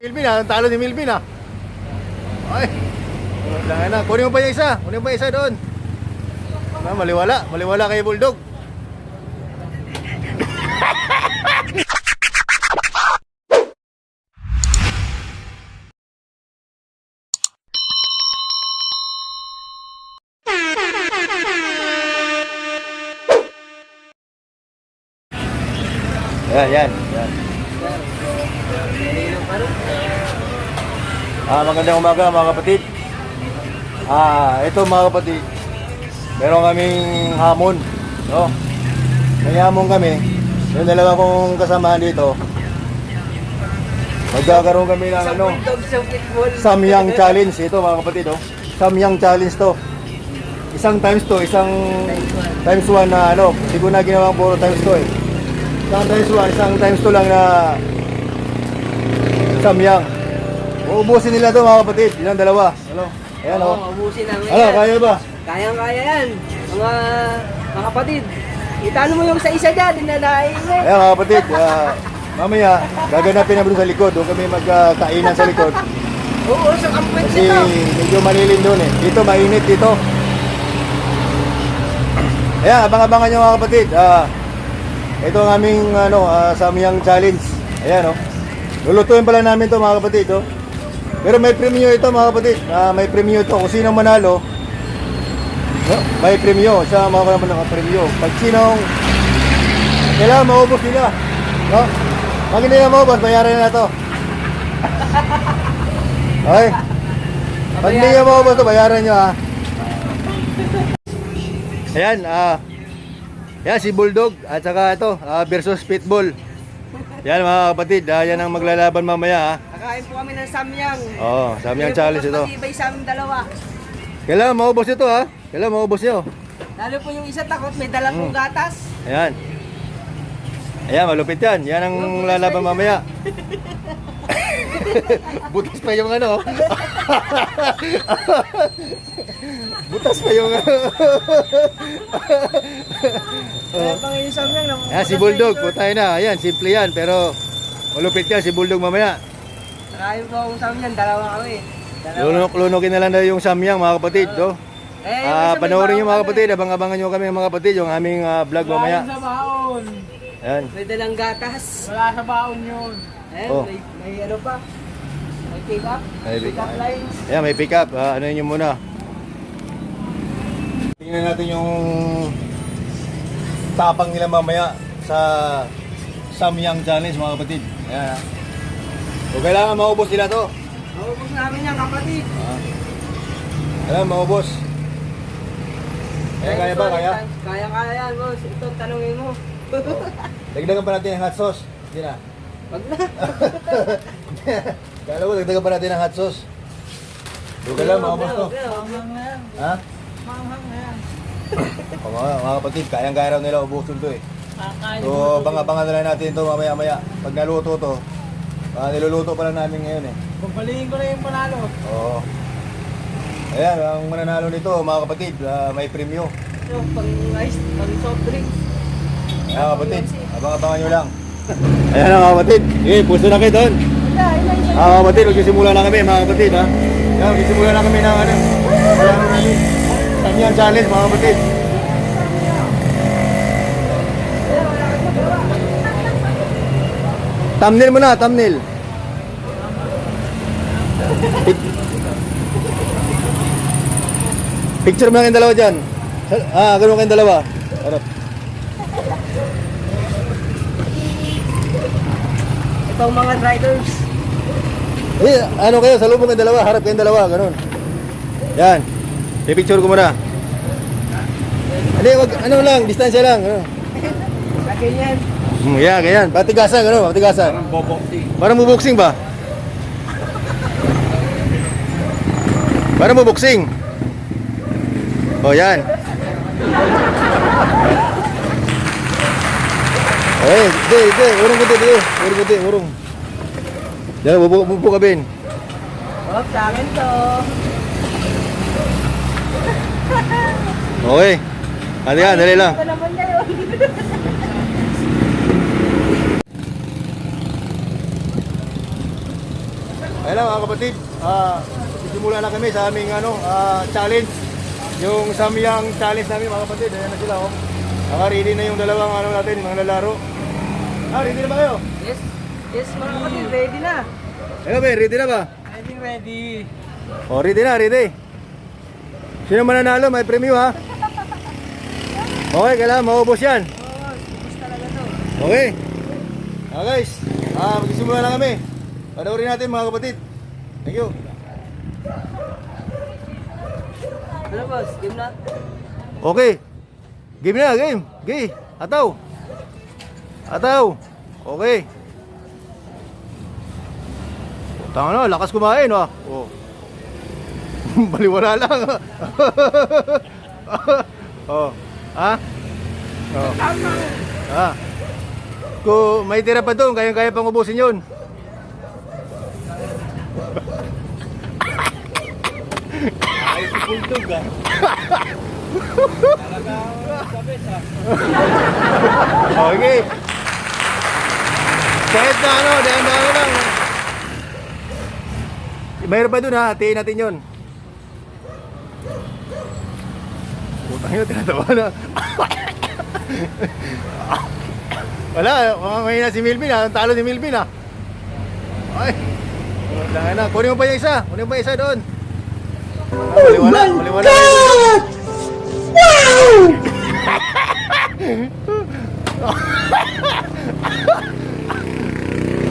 Milvin ah, talo ni Milvin ah. Ay. Wala na. Kunin mo pa yung isa. Kunin mo pa yung isa doon. Ah, maliwala. Maliwala kay Bulldog. Yan. Magandang umaga mga kapatid. Ito mga kapatid, meron kaming hamon, no? May hamon kami. Yung dalawa kong kasamahan dito. Magkakaroon kami ng Samyang Challenge. Ito mga kapatid, oh. Samyang Challenge to. Isang times to, isang times 1 na hindi ko na ginawang puro times to eh. Isang times 2 lang na Samyang. Uubusin nila to mga kapatid, ilang dalawa. Ayan o. Ubusin namin yan. Kaya ba? Kayang-kaya yan. Mga kapatid. Itano mo yung isa dyan, dinadahin mo. Ayan mga kapatid, mamaya gaganapin na doon sa likod. Doon kami magkainan sa likod. Oo, sa kampwet Kasi nito. medyo malilim doon eh. Dito mainit dito. Ayan, abang-abangan nyo mga kapatid. Ito ang aming Samyang Challenge. Ayan o. Lulutuin pala namin to mga kapatid. Pero may premyo ito mga kapatid. May premyo ito. Kung sinong manalo, may premyo. Siya mga premyo. Pag sinong kailangan maubos nila. No? Pag hindi na maubos, bayaran na to. Okay? Pag hindi na maubos to, bayaran nyo ha. Ayan, yan si Bulldog at saka ito versus Pitbull. Yan mga kapatid, yan ang maglalaban mamaya ha. Kakain po kami ng Samyang. Oo, Samyang Challenge ito. Matibay sa aming dalawa. Kailangan maubos ito ha. Kailangan maubos nyo. Lalo po yung isa takot, may dalang pong gatas. Ayan. Ayan, malupit yan. Yan ang lalaban mamaya. Butas pa yung butas pa yung Panginoon Samyang. Ayan, si Bulldog, putay na. Ayan, simple yan. Pero malupit yan si Bulldog mamaya. Kakain po akong Samyang, dalawa kami. Lunok-lunokin na lang daw yung Samyang mga kapatid. Panoorin nyo mga kapatid. Abang-abangan nyo kami mga kapatid. Yung aming vlog mamaya. Sa baon. Ayan. May dalang gatas. Wala sa baon yun. Ayan, may ano pa. May pick up. May Pick up lines. Ayan, may pick up. Ano nyo muna. Tingnan natin yung tapang nila mamaya sa Samyang Challenge mga kapatid. Ayan ha. So kailangan maubos nila to. Maubos namin yan kapatid. Kailangan maubos. Kaya ba? Kaya? Kaya yan boss. Ito tanungin mo. Dagdagan pa natin ng hot sauce. Hindi na. Wag na. Kala ko, dagdagan pa natin ng hot sauce. So kailangan maubos to. Manghang na yan. Ha? Manghang na yan. O mga kapatid, kayang-kaya raw nila ubusin to eh. So abangan na lang natin to mamaya-maya. Pag naluto to, niluluto pa lang namin ngayon eh. Pagpalihin ko na yung panalo. Oo. Ayan, ang mananalo nito mga kapatid, may premyo. Pang ice, pang soft drinks. Ayan kapatid, abang-abangan nyo lang. Ayan mga kapatid, puso na kayo doon. Mga kapatid, magsisimula na kami mga kapatid ha. Ayan, magsisimula na kami ng Samyang Challenge mga kapatid. Thumbnail mo na, thumbnail. Picture mo lang yung dalawa dyan. Ganun kayong dalawa. Harap. Itong mga riders. Ano kayo, salubong kayong dalawa, harap kayong dalawa, ganun. Yan. I-picture ko muna. Hindi, wag, lang, distansya lang. Ano. Lagyan yan. Yeah, ganyan. Patigasan, gano'n, patigasan. Parang buboxing. Parang buboxing ba? Parang buboxing. Oh, yan. Hindi. Urong kunti. Urong. Yan, bubo ka, Ben. Oh, sa akin to. Okay. Dali lang. Ito naman na yun. Ayan lang mga kapatid, simula na kami sa aming challenge. Yung Samyang challenge namin mga kapatid. Ayan na sila oh. Naka-ready na yung dalawang natin, mga lalaro. Ready na ba kayo? Yes. Yes, mga kapatid, ready na. Ayan ba, ready na ba? Ready. Oh, ready na, ready. Sino mananalo, may premyo ha? Okay, kailangan maubos yan. Oo, tapos talaga to. Okay. Guys, magsisimula na kami. Panoorin natin mga kapatid. Thank you. Ano boss, game na? Okay. Game na, game. Game. Ataw. Ataw. Okay. Tama na, lakas kumain oh. Oh. Baliwala lang. Oh. Ha? Oh. Ah. Kung may tira pa doon, kaya pang ubusin yun. Ay, si Bulldog ah. Talaga sabes ah. Okay. Kahit na dahil na lang. Mayroon pa doon ha, hatiin natin yun. Putang ina, tinatawa na. Wala, may na si Milvin ha, talo ni Milvin ha. Ay, wala na, kunin mo pa yung isa, kunin mo pa yung isa doon. Maliwala, maliwala.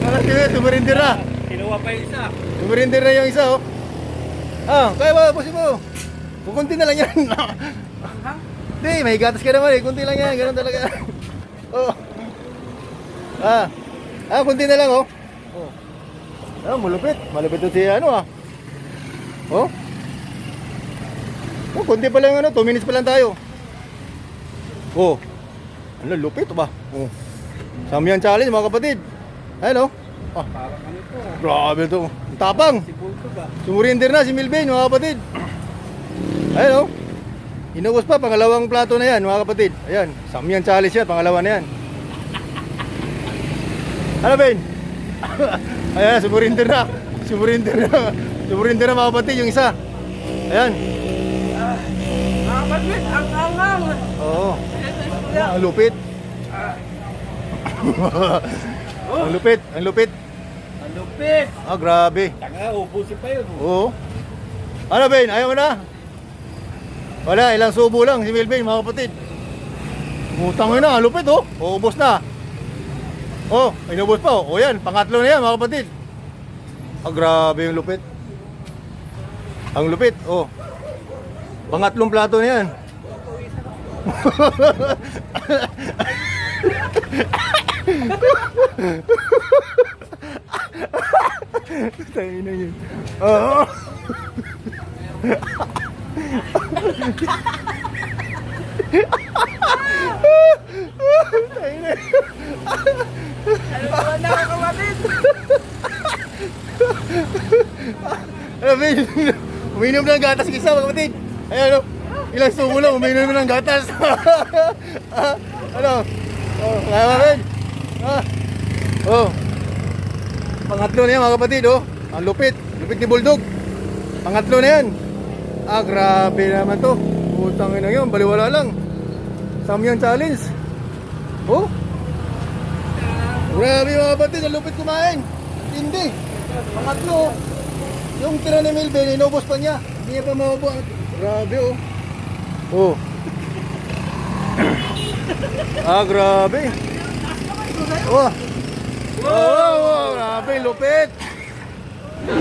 Wala siya, tumurinder na. Kinuha pa yung isa. Tumurinder na yung isa oh. Kaya ba, pusin mo. Kukunti na lang yan. Hindi, may gatas ka naman eh, kunti lang yan, ganun talaga. Oh. Kunti na lang oh. Malupit. Malupit to si Oh. Oh, kunti pa lang 2 minutes pa lang tayo. Oh. Ano, lupit ba? Oh. Samyang challenge mga kapatid. Ayun oh. Parang ano to? Grabe to. Ang tapang. Si Bulldog ah. Sumurinder na si Milvin mga kapatid. Ayun oh. Inubos pa, pangalawang plato na yan mga kapatid. Ayan, Samyang challenge yan, pangalawa na yan. Ano Ben? Ayan, sumurinder na. Sumurinder na. Sumurinder na mga kapatid yung isa. Ayan. Mga kapatid, ang angang. Oo. Ang lupit. Ang lupit, ang lupit. Ang lupit. Grabe. Tanga, ubusin pa yun. Oo. Ano Ben, ayaw mo na? Wala, ilang subo lang si Milvin mga kapatid. Utang na, ang lupit oh. Ubos na. Oh, inubos pa oh. O yan, pangatlo na yan mga kapatid. Grabe yung lupit. Ang lupit, oh. Pangatlong plato na yan. Tayo na yun. Oo. Tayo na yun. Ano ba nakakapatid? Uminom ng gatas isa mga kapatid. Ayan ilang subo lang, uminom ng gatas. Ano? Oh, kaya ba Ben? Oh. Pangatlo na yan mga kapatid oh. Ang lupit, lupit ni Bulldog. Pangatlo na yan. Grabe naman to. Putang ina yun, baliwala lang. Samyang challenge. Oh. Grabe mga kapatid, ang lupit kumain. Hindi. Pangatlo. Yung tira ni Milvin, inubos pa niya. Hindi niya pa maubos. Grabe oh. Oh. Grabe. Oh. Grabe, lupit.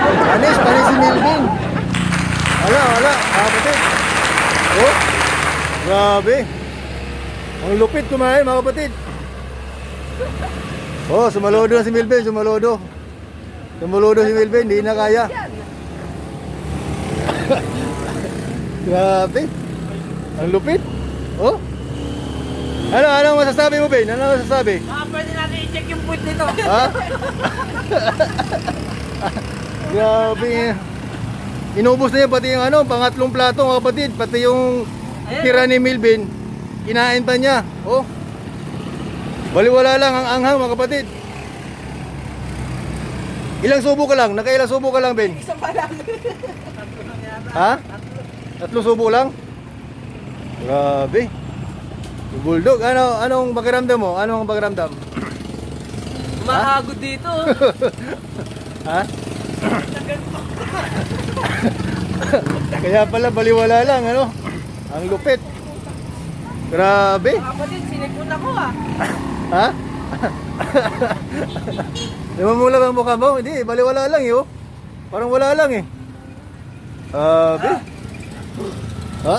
Panis si Milvin. Wala, kapatid. Oh. Grabe. Ang lupit kumain mga kapatid. Oh, sumalodo na si Milvin, sumalodo. Sumalodo si Milvin, hindi na kaya. Grabe. Ang lupit. Oh. Anong masasabi mo, Ben? Ano masasabi? Pwede natin i-check yung puwit nito. Ha? Grabe. Inubos na yan pati yung pangatlong plato mga kapatid. Pati yung tira ni Milvin. Kinain pa niya. Oh. Baliwala lang ang anghang mga kapatid. Ilang subo ka lang? Nakailang subo ka lang, Ben? Isang pa lang. Ha? 3 subo lang? Grabe. Yung bulldog, anong pakiramdam mo? Anong pakiramdam? Mahagod dito. Ha? Kaya pala baliwala lang, ano? Ang lupit. Grabe. Mga kapatid, sinipon ako ah. Ha? Namamula ba ang mukha mo? Hindi, baliwala lang eh, oh. Parang wala lang eh. Grabe. Ha?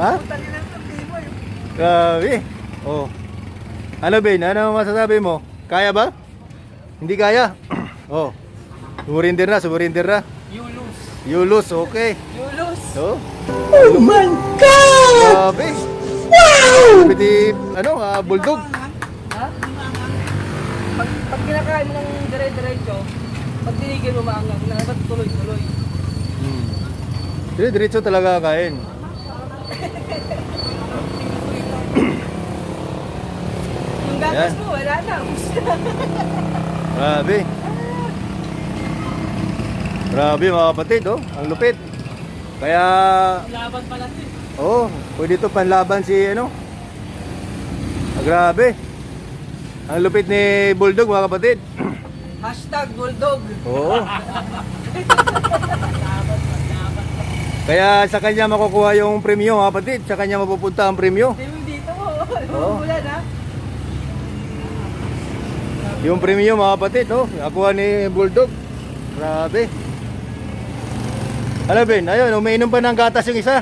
Ha? Grabe. Oh. Ano, Ben? Ano masasabi mo? Kaya ba? Hindi kaya? Oh. Sumurinder na, sumurinder na. You lose. You lose, okay. You lose. Oh. Oh my God! Grabe. Wow! Pwede, bulldog. Ha? Pag kinakain mo ng dire-diretso, pag tinigil mo maangang, dapat tuloy-tuloy. Diretso talaga kain. Yung gatas Yan. mo, wala na. Grabe. Grabe mga kapatid, oh. Ang lupit. Kaya, Laban pala ito. oh, pwede ito panlaban si, grabe. Ang lupit ni Bulldog mga kapatid. Hashtag bulldog. Oo. Kaya sa kanya makukuha yung premyo mga kapatid. Sa kanya mapupunta ang premyo. Hindi mo dito. Oo. Ulan ha. Yung premyo mga kapatid, oh. Nakuha ni Bulldog. Grabe. Alam Ben, ayun, umiinom pa ng gatas yung isa.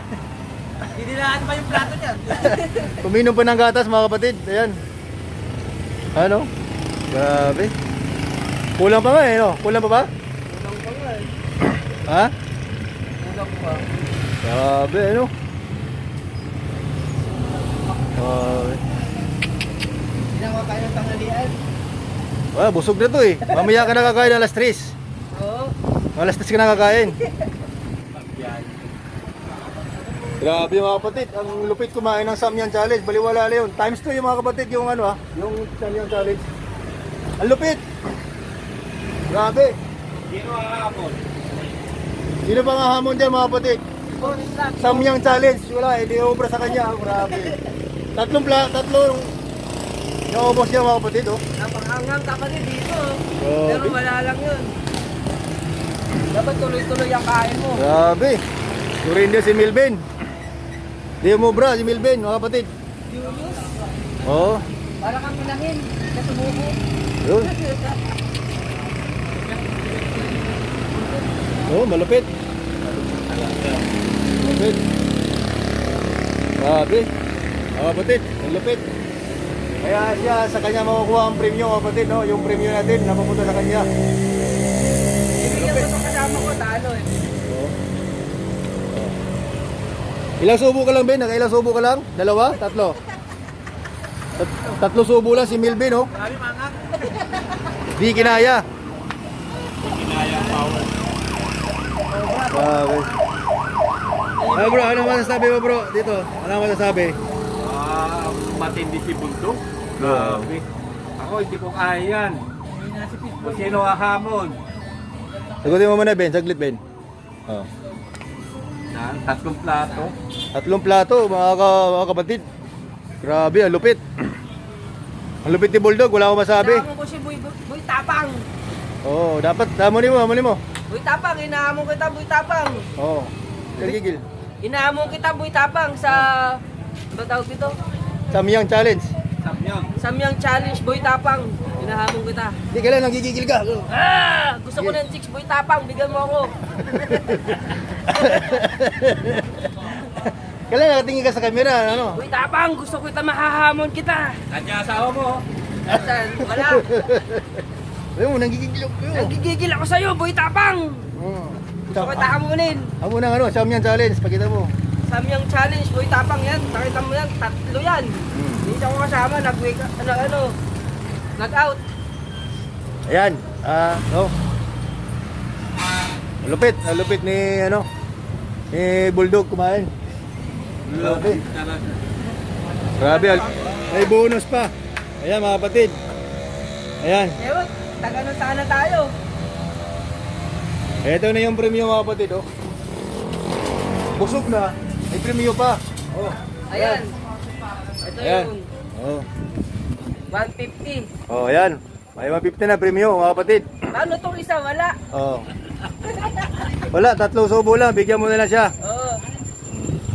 Didilaan pa yung plato niyan. Umiinom pa ng gatas mga kapatid. Ayan. Ano? Grabe. Kulang pa nga eh, no? Kulang pa ba? Kulang pa nga eh. Ha? Kulang pa. Grabe, ano? Grabe. Hindi na makain ng tanghalian. Wala, busog na to eh. Mamaya ka nakakain alas 3. Oo. Alas 3 ka nakakain. Grabe mga kapatid, ang lupit kumain ng Samyang Challenge. Baliwala na yun. Times 2 yung mga kapatid, yung yung Samyang Challenge. Ang lupit! Grabe! Sino ang hapon? Sino ba nga hamon dyan mga kapatid? Bonus lang. Samyang Challenge, wala eh, di obra sa kanya. Grabe. Tatlong naubos niya mga kapatid, oh. Napakangang kapatid dito. Grabe. Pero wala lang yun. Dapat tuloy-tuloy ang kain mo. Grabe. Surinder si Milben. Di umubra si Milben, mga kapatid. Julius, Oo. para kang inahin. Natumubo. Yun. Oo, malupit. Malupit. Grabe. Mga kapatid, malupit. Kaya siya sa kanya makukuha ang premyo, mga kapatid, no? Yung premyo natin, napapunta sa kanya. Ibigyan ko sa kasama ko, talo eh. Oo. Ilang subo ka lang, Ben? Nakailang subo ka lang? 2? 3? 3 subo lang si Milben, oh. Marami mga. Di kinaya. Kinaya ang power. Grabe. Bro, ano masasabi mo bro dito? Ano masasabi? Matindi si Bulldog. Grabe. Ako hindi ko kaya yan. Kung sino hahamon? Sagutin mo muna Ben, saglit Ben. Oh. Yan, 3 plato. 3 plato mga kapatid. Grabe, ang lupit. Ang lupit ni Bulldog, wala akong masabi. Inahamon ko si Boy Tapang. Oo, dapat hamonin mo. Boy Tapang, inahamon kita Boy Tapang. Oo. Gigil. Inahamon kita Boy Tapang sa... Ano tawag dito? Samyang Challenge. Samyang. Samyang Challenge Boy Tapang. Inahamon kita. Di ka lang nagigigil ka. Gusto ko ng chicks Boy Tapang, bigyan mo ako. Kailan nakatingin ka sa camera, ano? Boy Tapang, gusto ko kita mahahamon kita. Kanya asawa mo. Asan? Wala. Ayun mo, nanggigigil ako. Nagigigil ako sa'yo, Boy Tapang. Gusto ko kita hamunin. Amo na ano, Samyang Challenge, pakita mo. Samyang Challenge, Boy Tapang yan. Nakita mo yan, 3 yan. Hindi ako kasama, nag-wake up, nag-out. Ayan, Ang lupit ni Bulldog kumain. Grabe. Talaga. Grabe, may bonus pa. Ayan mga kapatid. Ayan. Ewan, taga na sana tayo. Ito na yung premium mga kapatid, oh. Busog na. May premium pa. Oh. Ayan. Ito Ayan. yung Oh. 150. Oh, ayan. May 150 na premium mga kapatid. Paano tong isa? Wala. Oh. Wala, 3 subo lang. Bigyan mo na lang siya. Oo.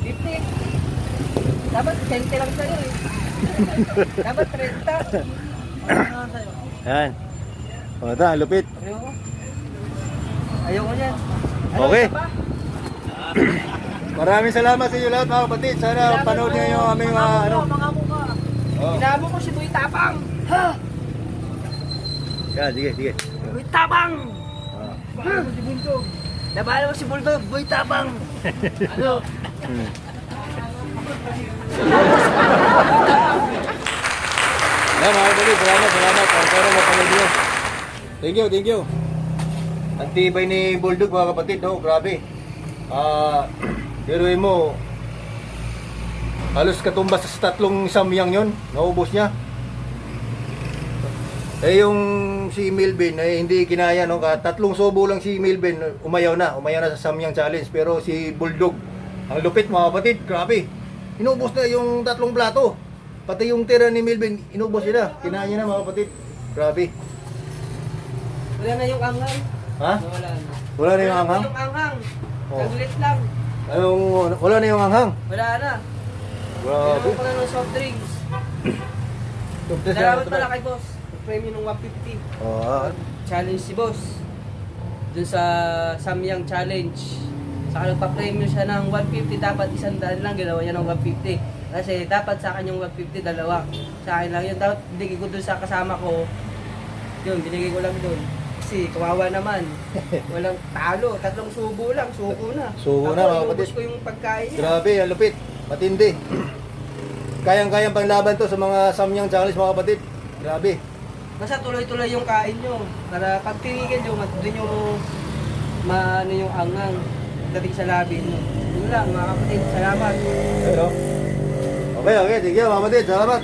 50. Dapat 20 lang sa'yo eh. Dapat 30. Ayan. O, ito, ang lupit. Ayoko. Ayoko niyan. Okay. isa pa? Maraming salamat sa inyo lahat mga kapatid. Sana panood niyo yung aming mga ano. Oh. Inamo ko si Boy Tapang. Ha? Yan, sige, sige. Boy Tapang. Ah. Labanan mo si Bulldog. Labanan mo si Bulldog. Boy Tapang. Ano? Hmm. Yan mga kapatid, salamat. Sana mapanood niyo. Thank you. Ang tibay ni Bulldog mga kapatid, oh, grabe. Heroin mo, halos katumbas sa 3 samyang yon, naubos niya. Eh yung si Milvin ay hindi kinaya, no? 3 subo lang si Milvin, umayaw na sa samyang challenge. Pero si Bulldog, ang lupit mga kapatid, grabe. Inubos na yung 3 plato. Pati yung tira ni Milvin, inubos nila. Kinaya niya na mga kapatid. Grabe. Wala na yung anghang. Ha? Wala na. Wala na yung anghang? Yung anghang. Oh. Saglit lang. Wala na yung anghang. Wala na. Grabe. Tinanong ko na ng soft drinks. Salamat pala kay boss. Premium ng 150. Oh, Challenge si boss. Dun sa Samyang Challenge. Saka nagpa-premium siya ng 150. Dapat 100 lang. Ginawa niya ng 150. Kasi dapat sa akin yung 150, dalawa. Sa akin lang yun. Dapat binigay ko dun sa kasama ko. Yun, binigay ko lang dun. Kasi kawawa naman. Walang talo. 3 subo lang. Suko na. Suko na, mga Ako, kapatid. inubos ko yung pagkain niya. grabe, ang lupit. Matindi. Kayang-kayang panglaban to sa mga samyang challenge mga kapatid. Grabe. Basta tuloy-tuloy yung kain nyo. Para pag tinigil nyo, doon yung maano yung angang dating sa labi nyo. Yun lang mga kapatid. Salamat. Ayun, oh. Okay, sige mga kapatid. Salamat.